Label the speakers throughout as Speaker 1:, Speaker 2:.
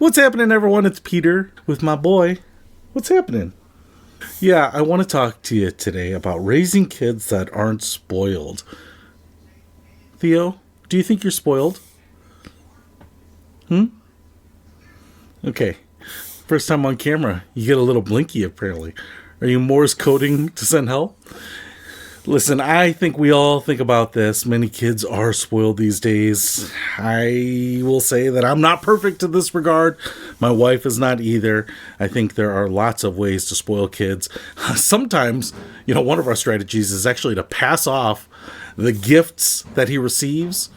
Speaker 1: What's happening, everyone? It's Peter with my boy. What's happening? Yeah, I want to talk to you today about raising kids that aren't spoiled. Theo, do you think you're spoiled? Okay. First time on camera, you get a little blinky apparently. Are you Morse coding to send help? Listen, I think we all think about this. Many kids are spoiled these days. I will say that I'm not perfect in this regard. My wife is not either. I think there are lots of ways to spoil kids. Sometimes, one of our strategies is actually to pass off the gifts that he receives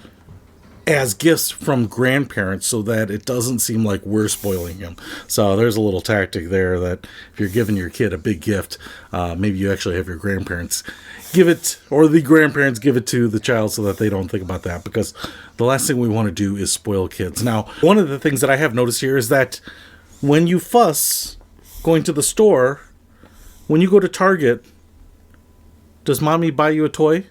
Speaker 1: as gifts from grandparents so that it doesn't seem like we're spoiling him. So there's a little tactic there that if you're giving your kid a big gift, maybe you actually have your grandparents give it, or the grandparents give it to the child so that they don't think about that, because the last thing we want to do is spoil kids. Now, one of the things that I have noticed here is that when you fuss going to the store, when you go to Target, does mommy buy you a toy?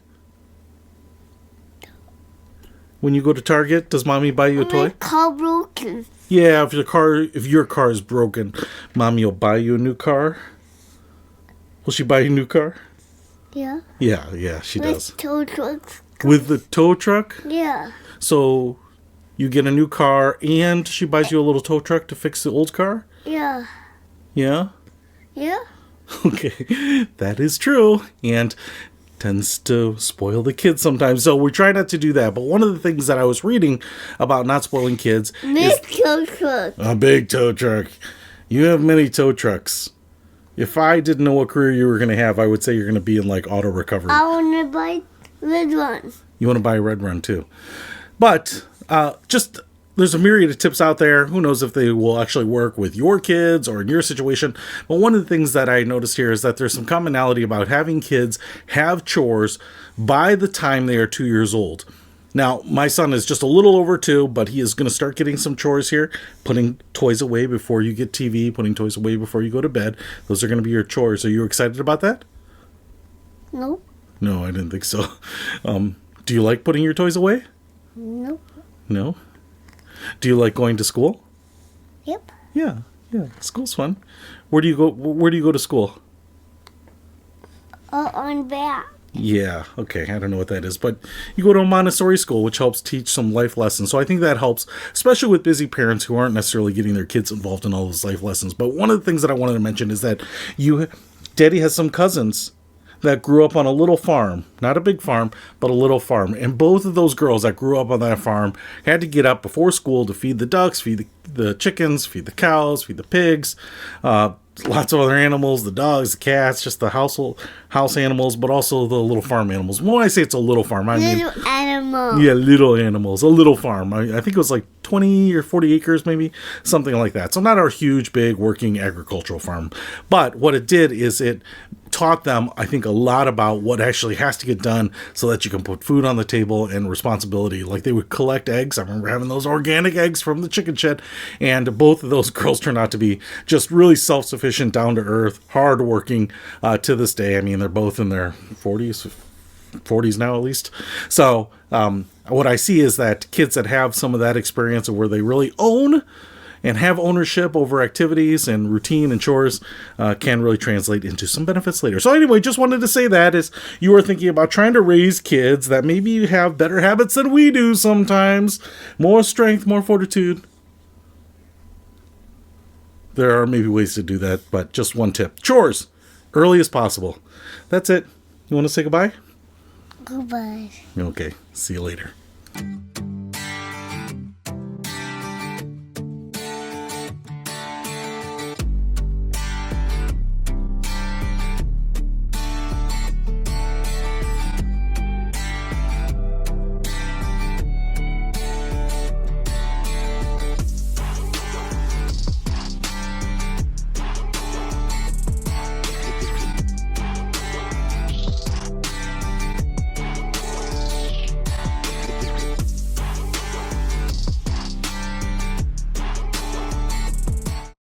Speaker 1: When you go to Target, does mommy buy you a toy?
Speaker 2: My car broken.
Speaker 1: Yeah, if your car is broken, mommy will buy you a new car. Will she buy you a new car?
Speaker 2: Yeah.
Speaker 1: Yeah, she does.
Speaker 2: Tow trucks.
Speaker 1: With the tow truck?
Speaker 2: Yeah.
Speaker 1: So you get a new car and she buys you a little tow truck to fix the old car?
Speaker 2: Yeah.
Speaker 1: Yeah?
Speaker 2: Yeah.
Speaker 1: Okay, that is true. And tends to spoil the kids sometimes. So we try not to do that. But one of the things that I was reading about not spoiling kids is
Speaker 2: Big tow truck.
Speaker 1: a big tow truck. You have many tow trucks. If I didn't know what career you were going to have, I would say you're going to be in like auto recovery.
Speaker 2: I want to buy red one.
Speaker 1: You want to buy a red run too. But there's a myriad of tips out there. Who knows if they will actually work with your kids or in your situation. But one of the things that I noticed here is that there's some commonality about having kids have chores by the time they are 2 years old. Now, my son is just a little over 2, but he is going to start getting some chores here. Putting toys away before you get TV, putting toys away before you go to bed. Those are going to be your chores. Are you excited about that?
Speaker 2: Nope.
Speaker 1: No, I didn't think so. Do you like putting your toys away?
Speaker 2: Nope.
Speaker 1: No? Do you like going to school?
Speaker 2: Yep.
Speaker 1: Yeah. School's fun. Where do you go to school?
Speaker 2: On back.
Speaker 1: Yeah, okay, I don't know what that is, but you go to a Montessori school, which helps teach some life lessons. So I think that helps, especially with busy parents who aren't necessarily getting their kids involved in all those life lessons. But one of the things that I wanted to mention is that Daddy has some cousins that grew up on a little farm, not a big farm, but a little farm. And both of those girls that grew up on that farm had to get up before school to feed the ducks, feed the chickens, feed the cows, feed the pigs, lots of other animals, the dogs, the cats, just the house animals, but also the little farm animals. When I say it's a little farm, I mean...
Speaker 2: Little animal.
Speaker 1: Yeah, little animals. A little farm. I think it was like 20 or 40 acres maybe, something like that. So not our huge, big, working agricultural farm. But what it did is it taught them, I think, a lot about what actually has to get done so that you can put food on the table and responsibility. Like they would collect eggs. I remember having those organic eggs from the chicken shed. And both of those girls turned out to be just really self-sufficient, down-to-earth, hard-working to this day. I mean, they're both in their 40s now at least. So what I see is that kids that have some of that experience where they really own and have ownership over activities and routine and chores can really translate into some benefits later. So anyway, just wanted to say that as you are thinking about trying to raise kids that maybe you have better habits than we do sometimes, more strength, more fortitude. There are maybe ways to do that, but just one tip. Chores, early as possible. That's it. You want to say goodbye?
Speaker 2: Goodbye.
Speaker 1: Okay, see you later.